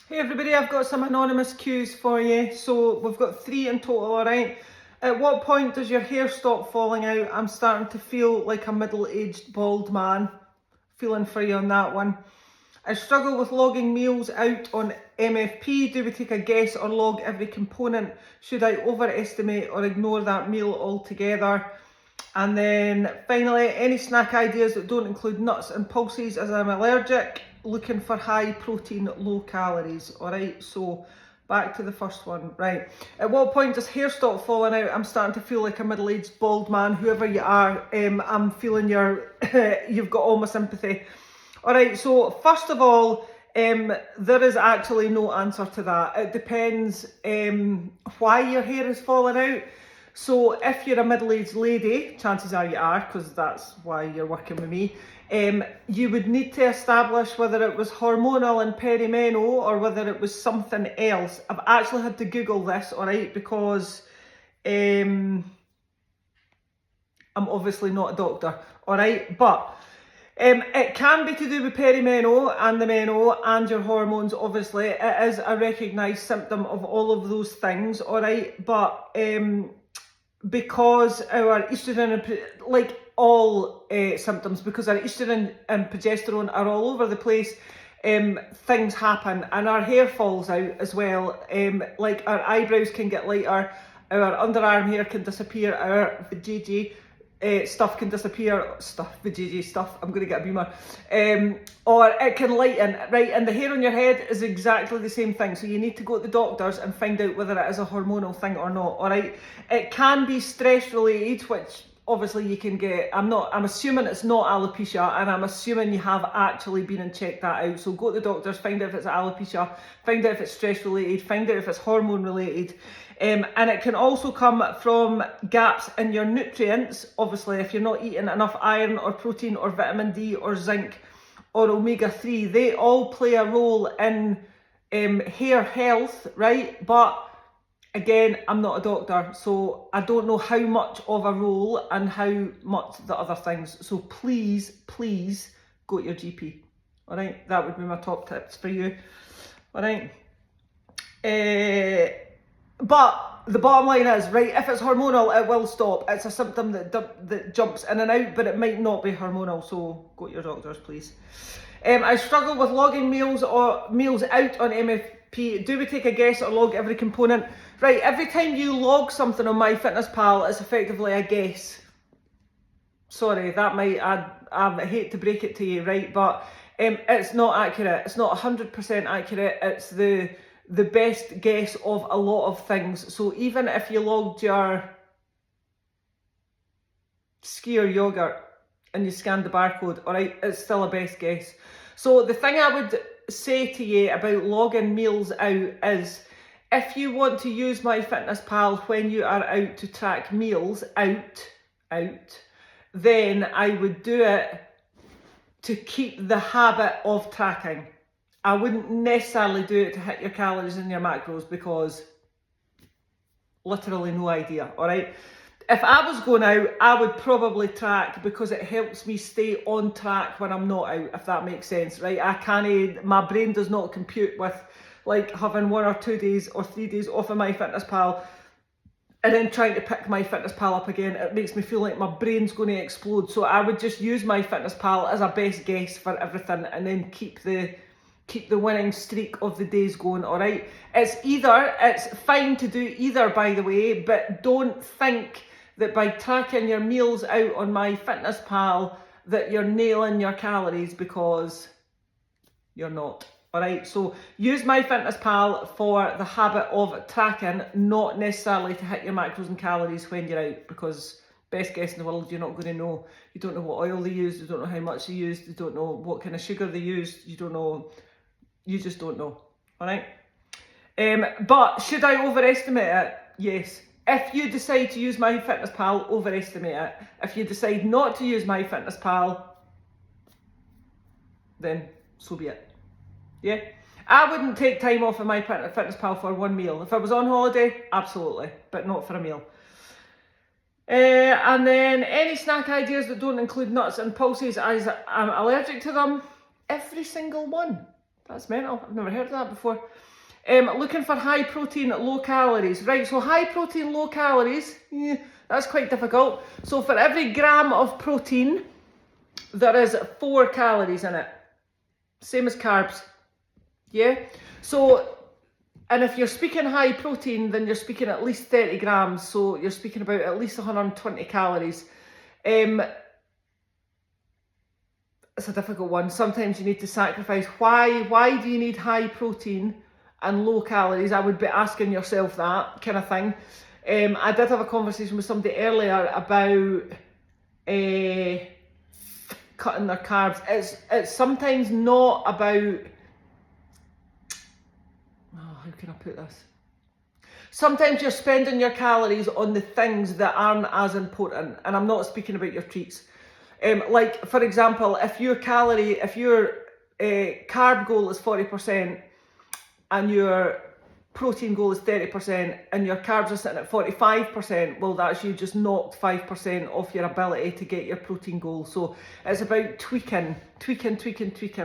Hey everybody, I've got some anonymous Qs for you. So we've got 3 in total, alright? At what point does your hair stop falling out? I'm starting to feel like a middle-aged bald man. Feeling for you on that one. I struggle with logging meals out on MFP. Do we take a guess or log every component? Should I overestimate or ignore that meal altogether? And then finally, any snack ideas that don't include nuts and pulses as I'm allergic. Looking for high protein, low calories. Alright, so back to the first one. Right, at what point does hair stop falling out? I'm starting to feel like a middle-aged bald man. Whoever you are, I'm feeling you've got all my sympathy. Alright, so first of all, there is actually no answer to that. It depends why your hair is falling out. So if you're a middle-aged lady, chances are you are, because that's why you're working with me, you would need to establish whether it was hormonal and perimeno or whether it was something else. I've actually had to Google this, alright, because I'm obviously not a doctor, alright, but it can be to do with perimeno and the meno and your hormones, obviously. It is a recognised symptom of all of those things, alright, but because our estrogen, like all symptoms, because our estrogen and progesterone are all over the place, things happen and our hair falls out as well. Like our eyebrows can get lighter, our underarm hair can disappear, our vajayjay stuff can disappear, vajayjay stuff, I'm going to get a beamer, or it can lighten, right? And the hair on your head is exactly the same thing, so you need to go to the doctors and find out whether it is a hormonal thing or not, alright? It can be stress related, which obviously you can get. I'm assuming it's not alopecia, and I'm assuming you have actually been and checked that out. So go to the doctors, find out if it's alopecia, find out if it's stress related, find out if it's hormone related. And it can also come from gaps in your nutrients. Obviously, if you're not eating enough iron or protein or vitamin D or zinc or omega-3, they all play a role in hair health, right? But again, I'm not a doctor, so I don't know how much of a role and how much the other things. So please, please go to your GP. All right, that would be my top tips for you. All right. But the bottom line is, right, if it's hormonal, it will stop. It's a symptom that jumps in and out, but it might not be hormonal, so go to your doctors, please. I struggle with logging meals out on MFP. Do we take a guess or log every component? Right, every time you log something on MyFitnessPal, it's effectively a guess. Sorry, that might, I hate to break it to you, right, but it's not accurate. It's not 100% accurate. It's the best guess of a lot of things. So even if you logged your skyr yogurt and you scanned the barcode, all right, it's still a best guess. So the thing I would say to you about logging meals out is, if you want to use MyFitnessPal when you are out to track meals out, then I would do it to keep the habit of tracking. I wouldn't necessarily do it to hit your calories and your macros, because literally no idea, all right? If I was going out, I would probably track, because it helps me stay on track when I'm not out, if that makes sense, right? My brain does not compute with like having 1 or 2 days or 3 days off of MyFitnessPal and then trying to pick MyFitnessPal up again. It makes me feel like my brain's going to explode. So I would just use MyFitnessPal as a best guess for everything, and then keep the winning streak of the days going, all right? It's fine to do either, by the way, but don't think that by tracking your meals out on MyFitnessPal that you're nailing your calories, because you're not. All right, so use MyFitnessPal for the habit of tracking, not necessarily to hit your macros and calories when you're out, because best guess in the world, you're not going to know. You don't know what oil they used, you don't know how much they used, you don't know what kind of sugar they used, you just don't know, all right? But should I overestimate it? Yes. If you decide to use MyFitnessPal, overestimate it. If you decide not to use MyFitnessPal, then so be it. Yeah, I wouldn't take time off of MyFitnessPal for one meal. If I was on holiday, absolutely, but not for a meal. And then any snack ideas that don't include nuts and pulses, as I'm allergic to them. Every single one. That's mental. I've never heard of that before. Looking for high protein, low calories. Right, so high protein, low calories, that's quite difficult. So for every gram of protein, there is 4 calories in it. Same as carbs. Yeah? So, and if you're speaking high protein, then you're speaking at least 30 grams. So you're speaking about at least 120 calories. It's a difficult one. Sometimes you need to sacrifice. Why do you need high protein and low calories? I would be asking yourself that kind of thing. I did have a conversation with somebody earlier about cutting their carbs. It's sometimes not about, how can I put this? Sometimes you're spending your calories on the things that aren't as important, and I'm not speaking about your treats. Like, for example, if your carb goal is 40% and your protein goal is 30% and your carbs are sitting at 45%, well, that's you just knocked 5% off your ability to get your protein goal. So it's about tweaking,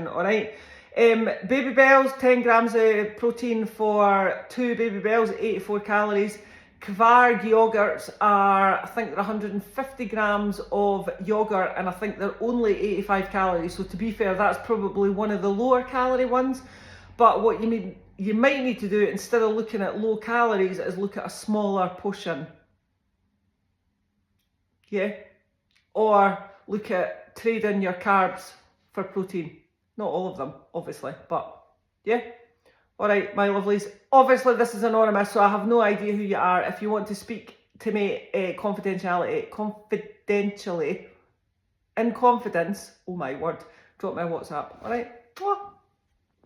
all right? Baby bells, 10 grams of protein for 2 baby bells, 84 calories. Kvarg yogurts are, I think they're 150 grams of yogurt, and I think they're only 85 calories. So to be fair, that's probably one of the lower calorie ones. But what you might need to do, instead of looking at low calories, is look at a smaller portion. Yeah? Or look at trading your carbs for protein. Not all of them, obviously, but yeah. All right, my lovelies. Obviously, this is anonymous, so I have no idea who you are. If you want to speak to me confidentially, in confidence, oh my word, drop my WhatsApp. All right.